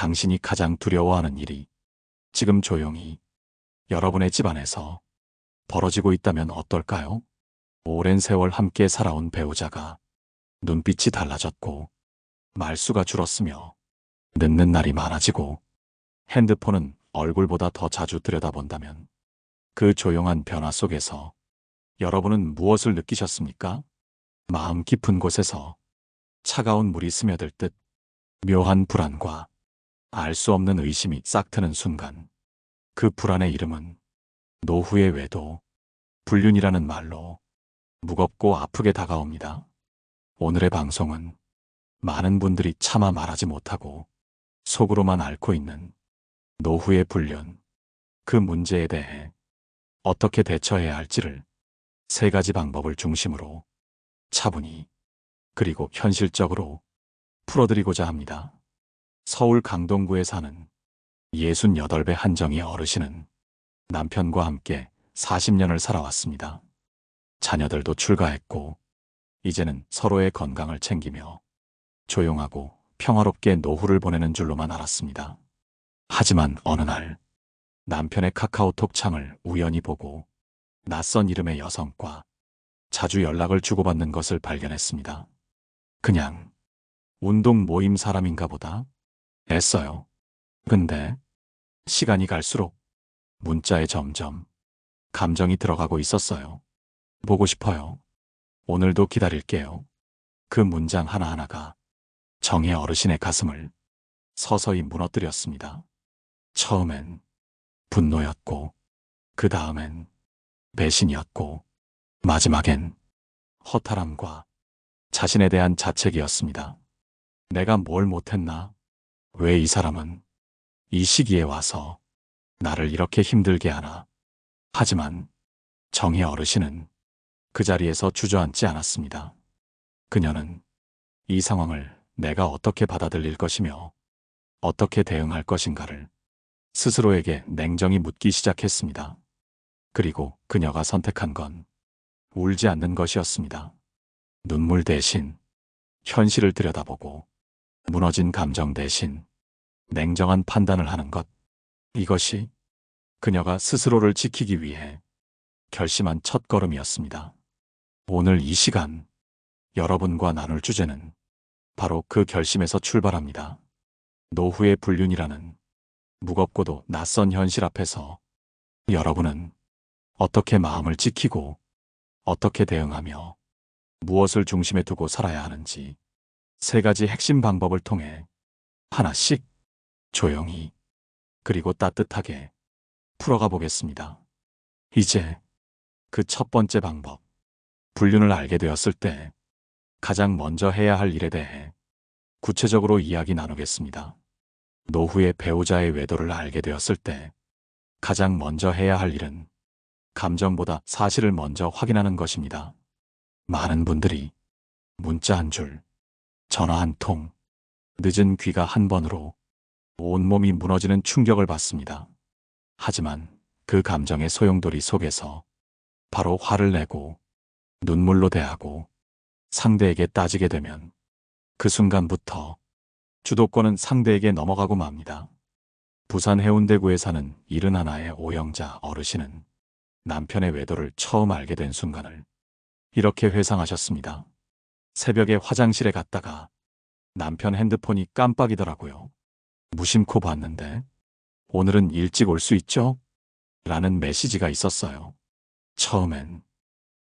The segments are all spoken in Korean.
당신이 가장 두려워하는 일이 지금 조용히 여러분의 집안에서 벌어지고 있다면 어떨까요? 오랜 세월 함께 살아온 배우자가 눈빛이 달라졌고 말수가 줄었으며 늦는 날이 많아지고 핸드폰은 얼굴보다 더 자주 들여다본다면 그 조용한 변화 속에서 여러분은 무엇을 느끼셨습니까? 마음 깊은 곳에서 차가운 물이 스며들 듯 묘한 불안과 알 수 없는 의심이 싹트는 순간 그 불안의 이름은 노후의 외도, 불륜이라는 말로 무겁고 아프게 다가옵니다. 오늘의 방송은 많은 분들이 차마 말하지 못하고 속으로만 앓고 있는 노후의 불륜, 그 문제에 대해 어떻게 대처해야 할지를 세 가지 방법을 중심으로 차분히 그리고 현실적으로 풀어드리고자 합니다. 서울 강동구에 사는 68배 한정희 어르신은 남편과 함께 40년을 살아왔습니다. 자녀들도 출가했고 이제는 서로의 건강을 챙기며 조용하고 평화롭게 노후를 보내는 줄로만 알았습니다. 하지만 어느 날 남편의 카카오톡 창을 우연히 보고 낯선 이름의 여성과 자주 연락을 주고받는 것을 발견했습니다. 그냥 운동 모임 사람인가 보다 했어요. 근데 시간이 갈수록 문자에 점점 감정이 들어가고 있었어요. 보고 싶어요. 오늘도 기다릴게요. 그 문장 하나하나가 정의 어르신의 가슴을 서서히 무너뜨렸습니다. 처음엔 분노였고, 그 다음엔 배신이었고, 마지막엔 허탈함과 자신에 대한 자책이었습니다. 내가 뭘 못했나? 왜 이 사람은 이 시기에 와서 나를 이렇게 힘들게 하나? 하지만 정의 어르신은 그 자리에서 주저앉지 않았습니다. 그녀는 이 상황을 내가 어떻게 받아들일 것이며 어떻게 대응할 것인가를 스스로에게 냉정히 묻기 시작했습니다. 그리고 그녀가 선택한 건 울지 않는 것이었습니다. 눈물 대신 현실을 들여다보고 무너진 감정 대신 냉정한 판단을 하는 것. 이것이 그녀가 스스로를 지키기 위해 결심한 첫걸음이었습니다. 오늘 이 시간 여러분과 나눌 주제는 바로 그 결심에서 출발합니다. 노후의 불륜이라는 무겁고도 낯선 현실 앞에서 여러분은 어떻게 마음을 지키고 어떻게 대응하며 무엇을 중심에 두고 살아야 하는지 세 가지 핵심 방법을 통해 하나씩 조용히 그리고 따뜻하게 풀어가 보겠습니다. 이제 그 첫 번째 방법, 불륜을 알게 되었을 때 가장 먼저 해야 할 일에 대해 구체적으로 이야기 나누겠습니다. 노후의 배우자의 외도를 알게 되었을 때 가장 먼저 해야 할 일은 감정보다 사실을 먼저 확인하는 것입니다. 많은 분들이 문자 한 줄, 전화 한 통, 늦은 귀가 한 번으로 온몸이 무너지는 충격을 받습니다. 하지만 그 감정의 소용돌이 속에서 바로 화를 내고 눈물로 대하고 상대에게 따지게 되면 그 순간부터 주도권은 상대에게 넘어가고 맙니다. 부산 해운대구에 사는 71의 오영자 어르신은 남편의 외도를 처음 알게 된 순간을 이렇게 회상하셨습니다. 새벽에 화장실에 갔다가 남편 핸드폰이 깜빡이더라고요. 무심코 봤는데 오늘은 일찍 올 수 있죠? 라는 메시지가 있었어요. 처음엔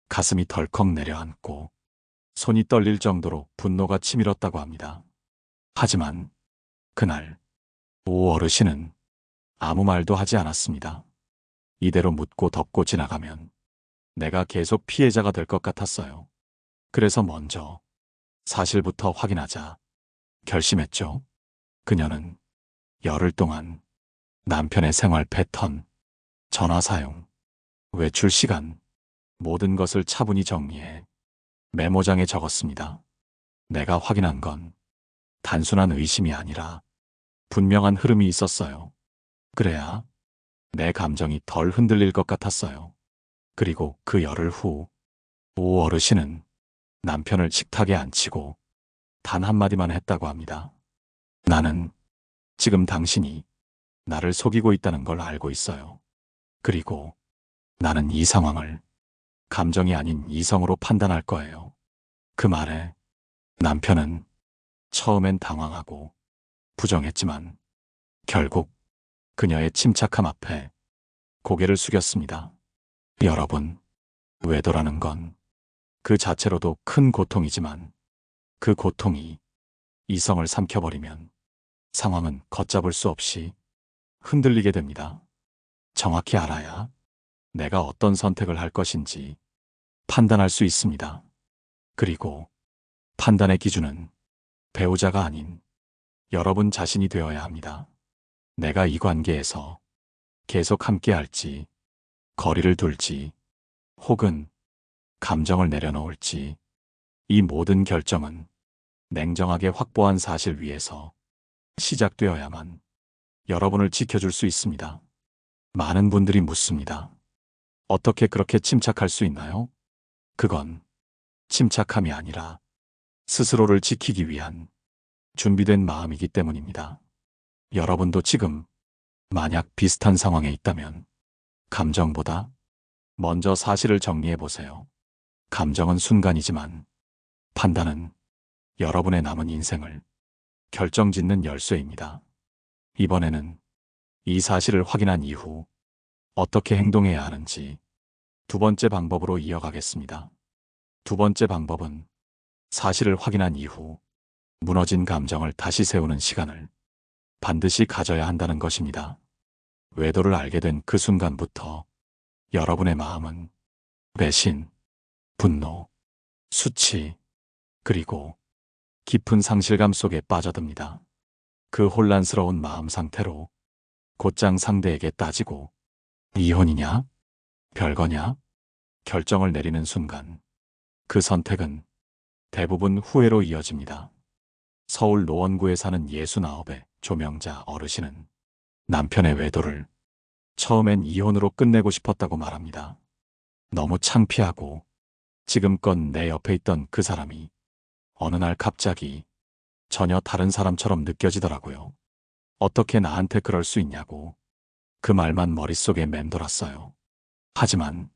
가슴이 덜컥 내려앉고 손이 떨릴 정도로 분노가 치밀었다고 합니다. 하지만 그날 오 어르신은 아무 말도 하지 않았습니다. 이대로 묻고 덮고 지나가면 내가 계속 피해자가 될 것 같았어요. 그래서 먼저 사실부터 확인하자 결심했죠. 그녀는 열흘 동안 남편의 생활 패턴, 전화 사용, 외출 시간, 모든 것을 차분히 정리해 메모장에 적었습니다. 내가 확인한 건 단순한 의심이 아니라 분명한 흐름이 있었어요. 그래야 내 감정이 덜 흔들릴 것 같았어요. 그리고 그 열흘 후, 오 어르신은 남편을 식탁에 앉히고 단 한마디만 했다고 합니다. 나는 지금 당신이 나를 속이고 있다는 걸 알고 있어요. 그리고 나는 이 상황을 감정이 아닌 이성으로 판단할 거예요. 그 말에 남편은 처음엔 당황하고 부정했지만 결국 그녀의 침착함 앞에 고개를 숙였습니다. 여러분, 외도라는 건 그 자체로도 큰 고통이지만 그 고통이 이성을 삼켜버리면 상황은 걷잡을 수 없이 흔들리게 됩니다. 정확히 알아야 내가 어떤 선택을 할 것인지 판단할 수 있습니다. 그리고 판단의 기준은 배우자가 아닌 여러분 자신이 되어야 합니다. 내가 이 관계에서 계속 함께 할지, 거리를 둘지, 혹은 감정을 내려놓을지, 이 모든 결정은 냉정하게 확보한 사실 위에서 시작되어야만 여러분을 지켜줄 수 있습니다. 많은 분들이 묻습니다. 어떻게 그렇게 침착할 수 있나요? 그건 침착함이 아니라 스스로를 지키기 위한 준비된 마음이기 때문입니다. 여러분도 지금 만약 비슷한 상황에 있다면 감정보다 먼저 사실을 정리해 보세요. 감정은 순간이지만 판단은 여러분의 남은 인생을 결정짓는 열쇠입니다. 이번에는 이 사실을 확인한 이후 어떻게 행동해야 하는지 두 번째 방법으로 이어가겠습니다. 두 번째 방법은 사실을 확인한 이후 무너진 감정을 다시 세우는 시간을 반드시 가져야 한다는 것입니다. 외도를 알게 된 그 순간부터 여러분의 마음은 배신, 분노, 수치, 그리고 깊은 상실감 속에 빠져듭니다. 그 혼란스러운 마음 상태로 곧장 상대에게 따지고 이혼이냐? 별거냐? 결정을 내리는 순간 그 선택은 대부분 후회로 이어집니다. 서울 노원구에 사는 69의 조명자 어르신은 남편의 외도를 처음엔 이혼으로 끝내고 싶었다고 말합니다. 너무 창피하고 지금껏 내 옆에 있던 그 사람이 어느 날 갑자기 전혀 다른 사람처럼 느껴지더라고요. 어떻게 나한테 그럴 수 있냐고 그 말만 머릿속에 맴돌았어요. 하지만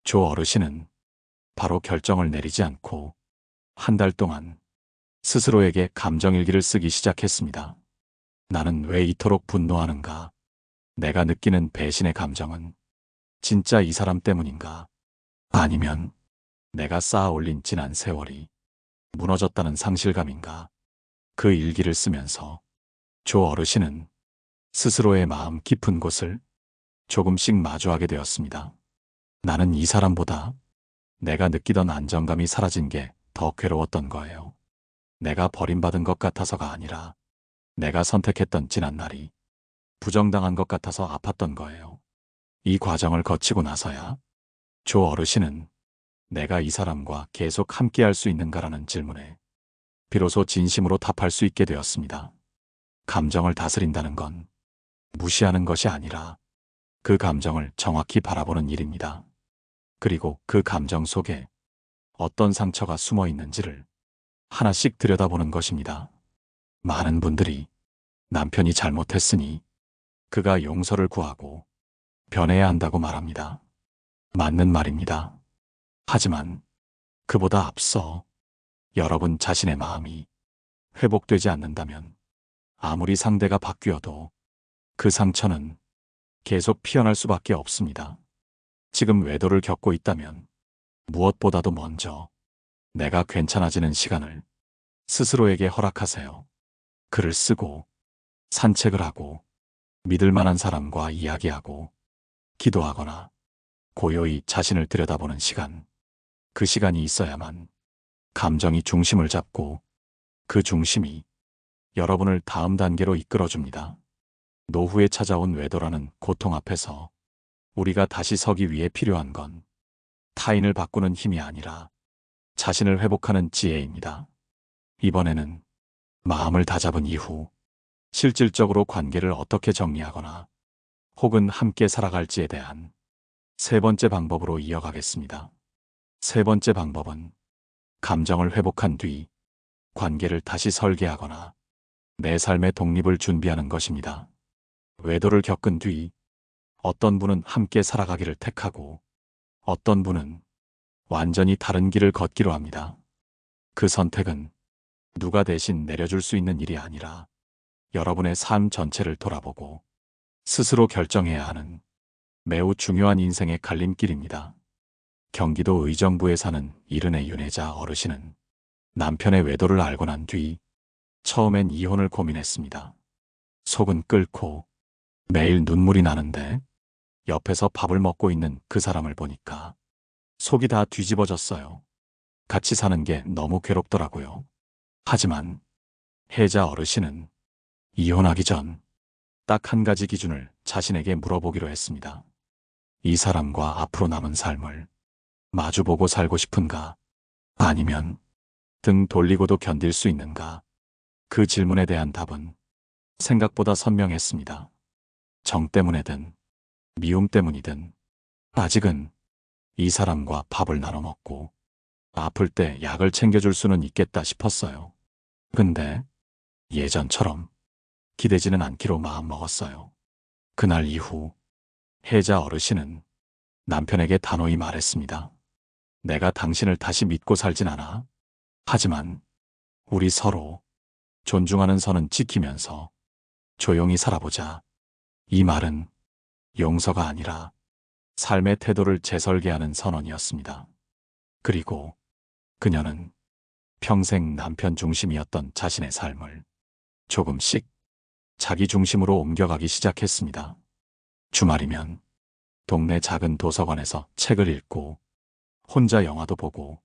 조 어르신은 바로 결정을 내리지 않고 한 달 동안 스스로에게 감정일기를 쓰기 시작했습니다. 나는 왜 이토록 분노하는가? 내가 느끼는 배신의 감정은 진짜 이 사람 때문인가? 아니면 내가 쌓아 올린 지난 세월이 무너졌다는 상실감인가? 그 일기를 쓰면서 조 어르신은 스스로의 마음 깊은 곳을 조금씩 마주하게 되었습니다. 나는 이 사람보다 내가 느끼던 안정감이 사라진 게 더 괴로웠던 거예요. 내가 버림받은 것 같아서가 아니라 내가 선택했던 지난날이 부정당한 것 같아서 아팠던 거예요. 이 과정을 거치고 나서야 조 어르신은 내가 이 사람과 계속 함께할 수 있는가라는 질문에 비로소 진심으로 답할 수 있게 되었습니다. 감정을 다스린다는 건 무시하는 것이 아니라 그 감정을 정확히 바라보는 일입니다. 그리고 그 감정 속에 어떤 상처가 숨어 있는지를 하나씩 들여다보는 것입니다. 많은 분들이 남편이 잘못했으니 그가 용서를 구하고 변해야 한다고 말합니다. 맞는 말입니다. 하지만 그보다 앞서 여러분 자신의 마음이 회복되지 않는다면 아무리 상대가 바뀌어도 그 상처는 계속 피어날 수밖에 없습니다. 지금 외도를 겪고 있다면 무엇보다도 먼저 내가 괜찮아지는 시간을 스스로에게 허락하세요. 글을 쓰고 산책을 하고 믿을 만한 사람과 이야기하고 기도하거나 고요히 자신을 들여다보는 시간. 그 시간이 있어야만 감정이 중심을 잡고 그 중심이 여러분을 다음 단계로 이끌어줍니다. 노후에 찾아온 외도라는 고통 앞에서 우리가 다시 서기 위해 필요한 건 타인을 바꾸는 힘이 아니라 자신을 회복하는 지혜입니다. 이번에는 마음을 다잡은 이후 실질적으로 관계를 어떻게 정리하거나 혹은 함께 살아갈지에 대한 세 번째 방법으로 이어가겠습니다. 세 번째 방법은 감정을 회복한 뒤 관계를 다시 설계하거나 내 삶의 독립을 준비하는 것입니다. 외도를 겪은 뒤 어떤 분은 함께 살아가기를 택하고 어떤 분은 완전히 다른 길을 걷기로 합니다. 그 선택은 누가 대신 내려줄 수 있는 일이 아니라 여러분의 삶 전체를 돌아보고 스스로 결정해야 하는 매우 중요한 인생의 갈림길입니다. 경기도 의정부에 사는 이른의 윤혜자 어르신은 남편의 외도를 알고 난 뒤 처음엔 이혼을 고민했습니다. 속은 끓고 매일 눈물이 나는데 옆에서 밥을 먹고 있는 그 사람을 보니까 속이 다 뒤집어졌어요. 같이 사는 게 너무 괴롭더라고요. 하지만 혜자 어르신은 이혼하기 전 딱 한 가지 기준을 자신에게 물어보기로 했습니다. 이 사람과 앞으로 남은 삶을 마주보고 살고 싶은가? 아니면 등 돌리고도 견딜 수 있는가? 그 질문에 대한 답은 생각보다 선명했습니다. 정 때문이든 미움 때문이든 아직은 이 사람과 밥을 나눠 먹고 아플 때 약을 챙겨줄 수는 있겠다 싶었어요. 근데 예전처럼 기대지는 않기로 마음먹었어요. 그날 이후 혜자 어르신은 남편에게 단호히 말했습니다. 내가 당신을 다시 믿고 살진 않아. 하지만 우리 서로 존중하는 선은 지키면서 조용히 살아보자. 이 말은 용서가 아니라 삶의 태도를 재설계하는 선언이었습니다. 그리고 그녀는 평생 남편 중심이었던 자신의 삶을 조금씩 자기 중심으로 옮겨가기 시작했습니다. 주말이면 동네 작은 도서관에서 책을 읽고 혼자 영화도 보고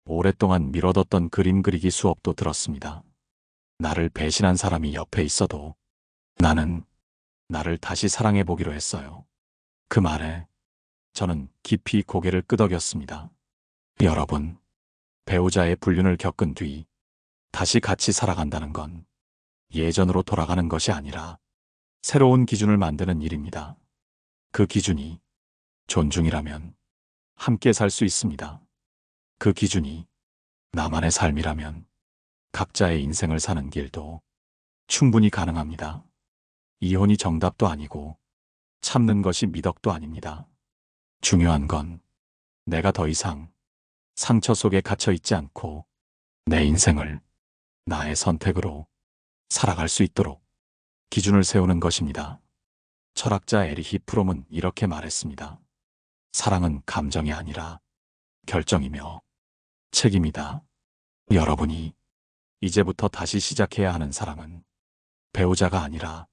오랫동안 미뤄뒀던 그림 그리기 수업도 들었습니다. 나를 배신한 사람이 옆에 있어도 나는 나를 다시 사랑해보기로 했어요. 그 말에 저는 깊이 고개를 끄덕였습니다. 여러분, 배우자의 불륜을 겪은 뒤 다시 같이 살아간다는 건 예전으로 돌아가는 것이 아니라 새로운 기준을 만드는 일입니다. 그 기준이 존중이라면 함께 살 수 있습니다. 그 기준이 나만의 삶이라면 각자의 인생을 사는 길도 충분히 가능합니다. 이혼이 정답도 아니고 참는 것이 미덕도 아닙니다. 중요한 건 내가 더 이상 상처 속에 갇혀 있지 않고 내 인생을 나의 선택으로 살아갈 수 있도록 기준을 세우는 것입니다. 철학자 에리히 프롬은 이렇게 말했습니다. 사랑은 감정이 아니라 결정이며 책임이다. 여러분이 이제부터 다시 시작해야 하는 사랑은 배우자가 아니라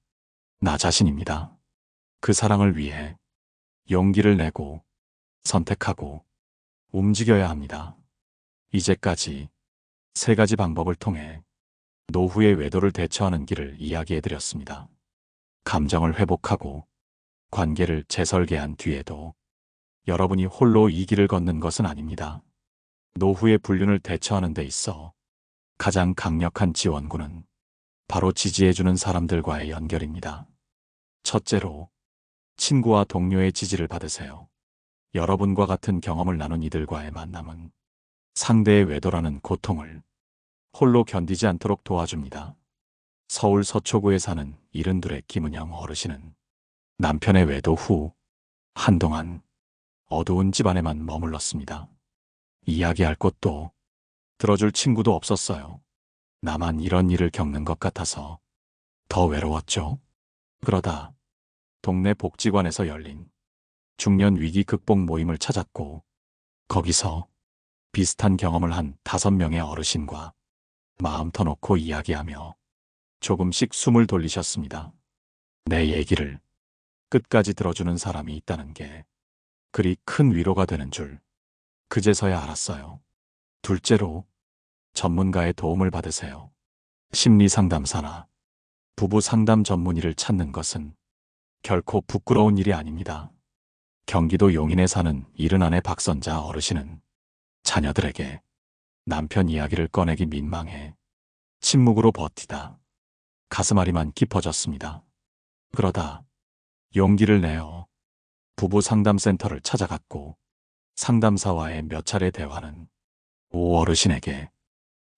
나 자신입니다. 그 사랑을 위해 용기를 내고 선택하고 움직여야 합니다. 이제까지 3가지 방법을 통해 노후의 외도를 대처하는 길을 이야기해드렸습니다. 감정을 회복하고 관계를 재설계한 뒤에도 여러분이 홀로 이 길을 걷는 것은 아닙니다. 노후의 불륜을 대처하는 데 있어 가장 강력한 지원군은 바로 지지해주는 사람들과의 연결입니다. 첫째로, 친구와 동료의 지지를 받으세요. 여러분과 같은 경험을 나눈 이들과의 만남은 상대의 외도라는 고통을 홀로 견디지 않도록 도와줍니다. 서울 서초구에 사는 72의 김은영 어르신은 남편의 외도 후 한동안 어두운 집안에만 머물렀습니다. 이야기할 곳도 들어줄 친구도 없었어요. 나만 이런 일을 겪는 것 같아서 더 외로웠죠. 그러다 동네 복지관에서 열린 중년 위기 극복 모임을 찾았고 거기서 비슷한 경험을 한 5명의 어르신과 마음 터놓고 이야기하며 조금씩 숨을 돌리셨습니다. 내 얘기를 끝까지 들어주는 사람이 있다는 게 그리 큰 위로가 되는 줄 그제서야 알았어요. 둘째로, 전문가의 도움을 받으세요. 심리 상담사나 부부 상담 전문의를 찾는 것은 결코 부끄러운 일이 아닙니다. 경기도 용인에 사는 74의 박선자 어르신은 자녀들에게 남편 이야기를 꺼내기 민망해 침묵으로 버티다 가슴앓이만 깊어졌습니다. 그러다 용기를 내어 부부 상담센터를 찾아갔고 상담사와의 몇 차례 대화는 오 어르신에게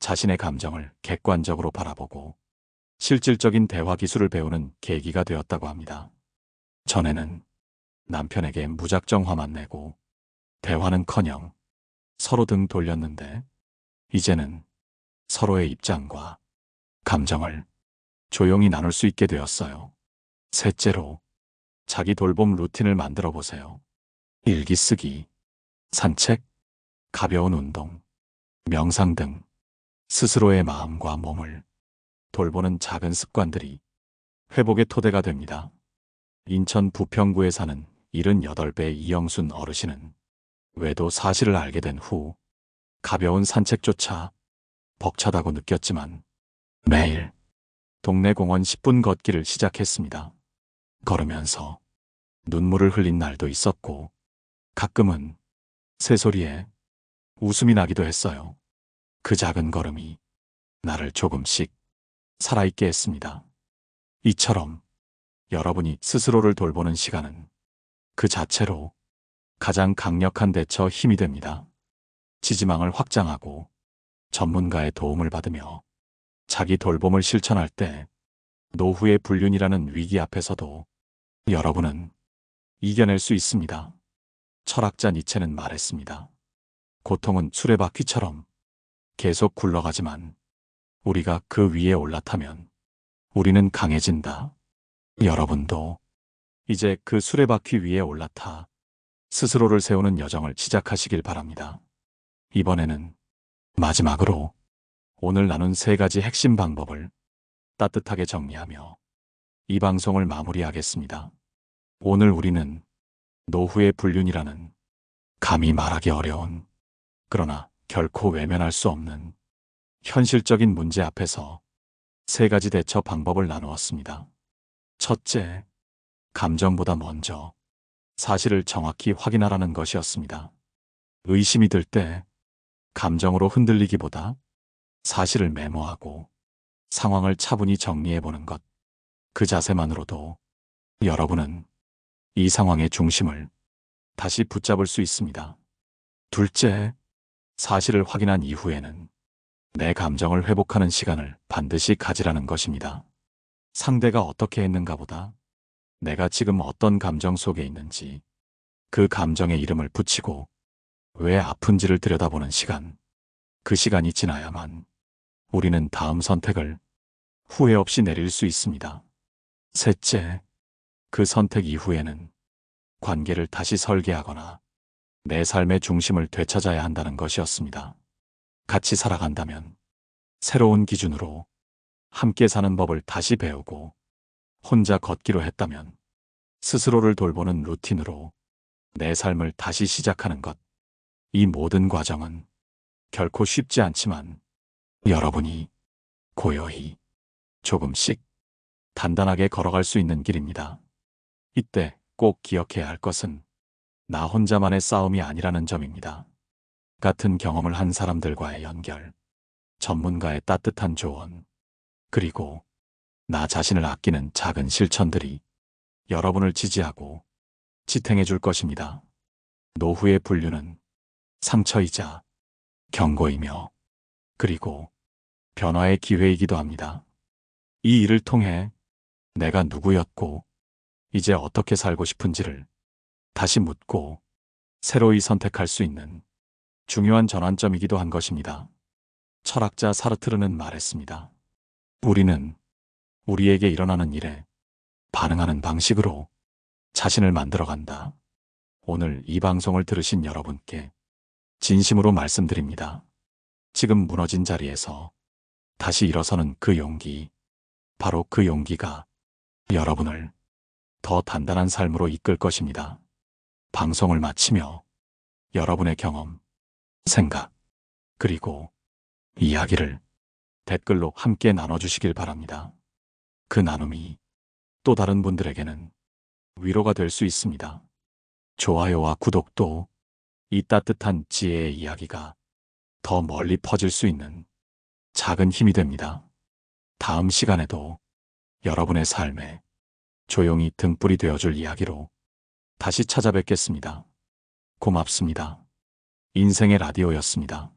자신의 감정을 객관적으로 바라보고 실질적인 대화 기술을 배우는 계기가 되었다고 합니다. 전에는 남편에게 무작정 화만 내고 대화는커녕 서로 등 돌렸는데 이제는 서로의 입장과 감정을 조용히 나눌 수 있게 되었어요. 셋째로 자기 돌봄 루틴을 만들어 보세요. 일기 쓰기, 산책, 가벼운 운동, 명상 등 스스로의 마음과 몸을 돌보는 작은 습관들이 회복의 토대가 됩니다. 인천 부평구에 사는 78배 이영순 어르신은 외도 사실을 알게 된 후 가벼운 산책조차 벅차다고 느꼈지만 매일 동네 공원 10분 걷기를 시작했습니다. 걸으면서 눈물을 흘린 날도 있었고 가끔은 새소리에 웃음이 나기도 했어요. 그 작은 걸음이 나를 조금씩 살아있게 했습니다. 이처럼 여러분이 스스로를 돌보는 시간은 그 자체로 가장 강력한 대처 힘이 됩니다. 지지망을 확장하고 전문가의 도움을 받으며 자기 돌봄을 실천할 때 노후의 불륜이라는 위기 앞에서도 여러분은 이겨낼 수 있습니다. 철학자 니체는 말했습니다. 고통은 수레바퀴처럼 계속 굴러가지만 우리가 그 위에 올라타면 우리는 강해진다. 여러분도 이제 그 수레바퀴 위에 올라타 스스로를 세우는 여정을 시작하시길 바랍니다. 이번에는 마지막으로 오늘 나눈 3가지 핵심 방법을 따뜻하게 정리하며 이 방송을 마무리하겠습니다. 오늘 우리는 노후의 불륜이라는 감히 말하기 어려운 그러나 결코 외면할 수 없는 현실적인 문제 앞에서 3가지 대처 방법을 나누었습니다. 첫째, 감정보다 먼저 사실을 정확히 확인하라는 것이었습니다. 의심이 들 때 감정으로 흔들리기보다 사실을 메모하고 상황을 차분히 정리해보는 것, 그 자세만으로도 여러분은 이 상황의 중심을 다시 붙잡을 수 있습니다. 둘째, 사실을 확인한 이후에는 내 감정을 회복하는 시간을 반드시 가지라는 것입니다. 상대가 어떻게 했는가 보다 내가 지금 어떤 감정 속에 있는지 그 감정의 이름을 붙이고 왜 아픈지를 들여다보는 시간, 그 시간이 지나야만 우리는 다음 선택을 후회 없이 내릴 수 있습니다. 셋째, 그 선택 이후에는 관계를 다시 설계하거나 내 삶의 중심을 되찾아야 한다는 것이었습니다. 같이 살아간다면 새로운 기준으로 함께 사는 법을 다시 배우고 혼자 걷기로 했다면 스스로를 돌보는 루틴으로 내 삶을 다시 시작하는 것. 이 모든 과정은 결코 쉽지 않지만 여러분이 고요히 조금씩 단단하게 걸어갈 수 있는 길입니다. 이때 꼭 기억해야 할 것은 나 혼자만의 싸움이 아니라는 점입니다. 같은 경험을 한 사람들과의 연결, 전문가의 따뜻한 조언, 그리고 나 자신을 아끼는 작은 실천들이 여러분을 지지하고 지탱해 줄 것입니다. 노후의 불륜은 상처이자 경고이며 그리고 변화의 기회이기도 합니다. 이 일을 통해 내가 누구였고 이제 어떻게 살고 싶은지를 다시 묻고 새로이 선택할 수 있는 중요한 전환점이기도 한 것입니다. 철학자 사르트르는 말했습니다. 우리는 우리에게 일어나는 일에 반응하는 방식으로 자신을 만들어간다. 오늘 이 방송을 들으신 여러분께 진심으로 말씀드립니다. 지금 무너진 자리에서 다시 일어서는 그 용기, 바로 그 용기가 여러분을 더 단단한 삶으로 이끌 것입니다. 방송을 마치며 여러분의 경험, 생각, 그리고 이야기를 댓글로 함께 나눠주시길 바랍니다. 그 나눔이 또 다른 분들에게는 위로가 될 수 있습니다. 좋아요와 구독도 이 따뜻한 지혜의 이야기가 더 멀리 퍼질 수 있는 작은 힘이 됩니다. 다음 시간에도 여러분의 삶에 조용히 등불이 되어줄 이야기로 다시 찾아뵙겠습니다. 고맙습니다. 인생의 라디오였습니다.